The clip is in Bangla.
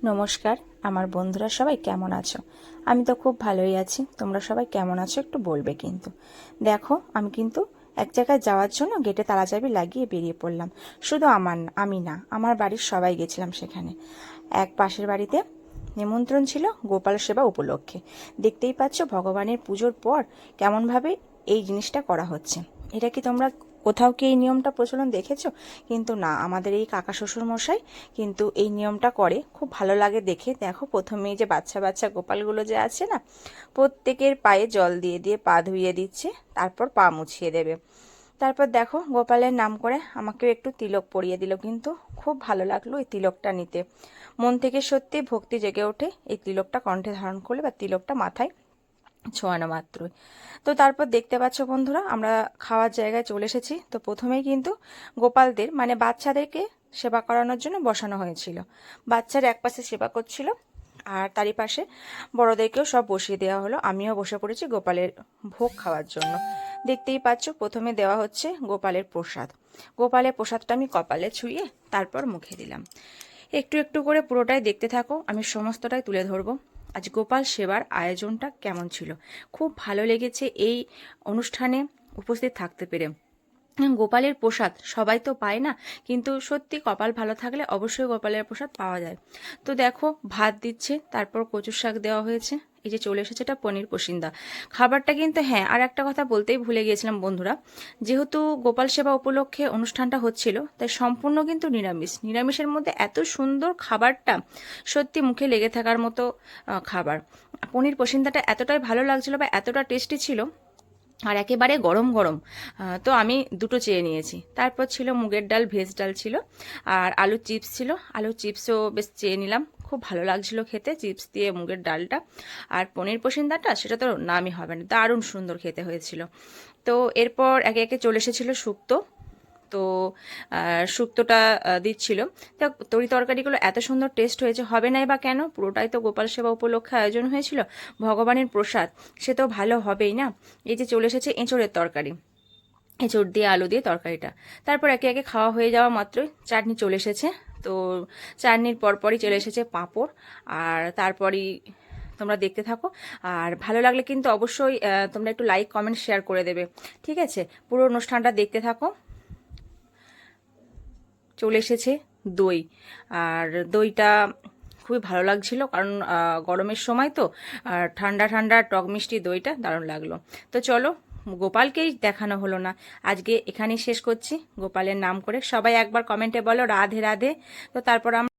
নমস্কার আমার বন্ধুরা সবাই কেমন আছো? আমি তো খুব ভালোই আছি। তোমরা সবাই কেমন আছো একটু বলবে কিন্তু। দেখো আমি কিন্তু এক জায়গায় যাওয়ার জন্য গেটে তালাচাবি লাগিয়ে বেরিয়ে পড়লাম। শুধু আমি না, আমার বাড়ির সবাই গেছিলাম সেখানে। এক পাশের বাড়িতে নিমন্ত্রণ ছিল গোপাল সেবা উপলক্ষে। দেখতেই পাচ্ছ ভগবানের পুজোর পর কেমনভাবে এই জিনিসটা করা হচ্ছে। এটা কি তোমরা কোথাও কি এই নিয়মটা প্রচলন দেখেছো? কিন্তু না, আমাদের এই কাকা শ্বশুর মশাই কিন্তু এই নিয়মটা করে, খুব ভালো লাগে দেখে। দেখো প্রথমেই যে বাচ্চা বাচ্চা গোপালগুলো যে আছে না, প্রত্যেকের পায়ে জল দিয়ে দিয়ে পা ধুইয়ে দিচ্ছে, তারপর পা মুছিয়ে দেবে। তারপর দেখো গোপালের নাম করে আমাকেও একটু তিলক পরিয়ে দিল, কিন্তু খুব ভালো লাগলো এই তিলকটা নিতে। মন থেকে সত্যি ভক্তি জেগে ওঠে এই তিলকটা কণ্ঠে ধারণ করলে বা তিলকটা মাথায় ছোঁয়ানো মাত্রই। তো তারপর দেখতে পাচ্ছ বন্ধুরা, আমরা খাওয়ার জায়গায় চলে এসেছি। তো প্রথমেই কিন্তু গোপালদের মানে বাচ্চাদেরকে সেবা করানোর জন্য বসানো হয়েছিল। বাচ্চারা এক পাশে সেবা করছিল, আর তারই পাশে বড়দেরকেও সব বসিয়ে দেওয়া হলো। আমিও বসে পড়েছি গোপালের ভোগ খাওয়ার জন্য। দেখতেই পাচ্ছ প্রথমে দেওয়া হচ্ছে গোপালের প্রসাদ। গোপালের প্রসাদটা আমি কপালে ছুঁয়ে তারপর মুখে দিলাম। একটু একটু করে পুরোটাই দেখতে থাকো, আমি সমস্তটাই তুলে ধরবো। আজ গোপাল সেবার আয়োজনটা কেমন ছিল, খুব ভালো লেগেছে এই অনুষ্ঠানে উপস্থিত থাকতে পেরে। গোপালের প্রসাদ সবাই তো পায় না, কিন্তু সত্যি কপাল ভালো থাকলে অবশ্যই গোপালের প্রসাদ পাওয়া যায়। তো দেখো ভাত দিচ্ছে, তারপর কচুর শাক দেওয়া হয়েছে। এই যে চলে এসেছে এটা পনির পসিন্দা খাবারটা। কিন্তু হ্যাঁ, আর একটা কথা বলতেই ভুলে গিয়েছিলাম বন্ধুরা, যেহেতু গোপাল সেবা উপলক্ষে অনুষ্ঠানটা হচ্ছিল, তাই সম্পূর্ণ কিন্তু নিরামিষ। নিরামিষের মধ্যে এত সুন্দর খাবারটা, সত্যি মুখে লেগে থাকার মতো খাবার। পনির পসিন্দাটা এতটাই ভালো লাগছিল বা এতটা টেস্টি ছিল, আর একেবারে গরম গরম। তো আমি দুটো চেয়ে নিয়েছি। তারপর ছিল মুগের ডাল, ভেজ ডাল ছিল, আর আলু চিপস ছিল। আলু চিপসও বেশ চেয়ে নিলাম, খুব ভালো লাগছিল খেতে চিপস দিয়ে মুগের ডালটা। আর পনির পসিন্দাটা সেটা তো নামই হবে না, দারুণ সুন্দর খেতে হয়েছিল। তো এরপর একে একে চলে এসেছিল শুক্তো। তো শুক্তোটা দিচ্ছিল। তা তরি তরকারিগুলো এত সুন্দর টেস্ট হয়েছে, হবে নাই বা কেন, পুরোটাই তো গোপাল সেবা উপলক্ষে আয়োজন হয়েছিল, ভগবানের প্রসাদ, সে তো ভালো হবেই না। এই যে চলে এসেছে এঁচড়ের তরকারি, এঁচড় দিয়ে আলু দিয়ে তরকারিটা। তারপর একে একে খাওয়া হয়ে যাওয়া মাত্রই চাটনি চলে এসেছে। তো চাটনির পরপরই চলে এসেছে পাঁপড়, আর তারপরই তোমরা দেখতে থাকো। আর ভালো লাগলে কিন্তু অবশ্যই তোমরা একটু লাইক কমেন্ট শেয়ার করে দেবে, ঠিক আছে? পুরো অনুষ্ঠানটা দেখতে থাকো। চলে এসেছে দই, আর দইটা খুবই ভালো লাগছিল, কারণ গরমের সময় তো, আর ঠান্ডা ঠান্ডা টক মিষ্টি দইটা দারুণ লাগলো। তো চলো, গোপালকেই দেখানো হলো না, আজকে এখানেই শেষ করছি। গোপালের নাম করে সবাই একবার কমেন্টে বলো রাধে রাধে। তো তারপর আমরা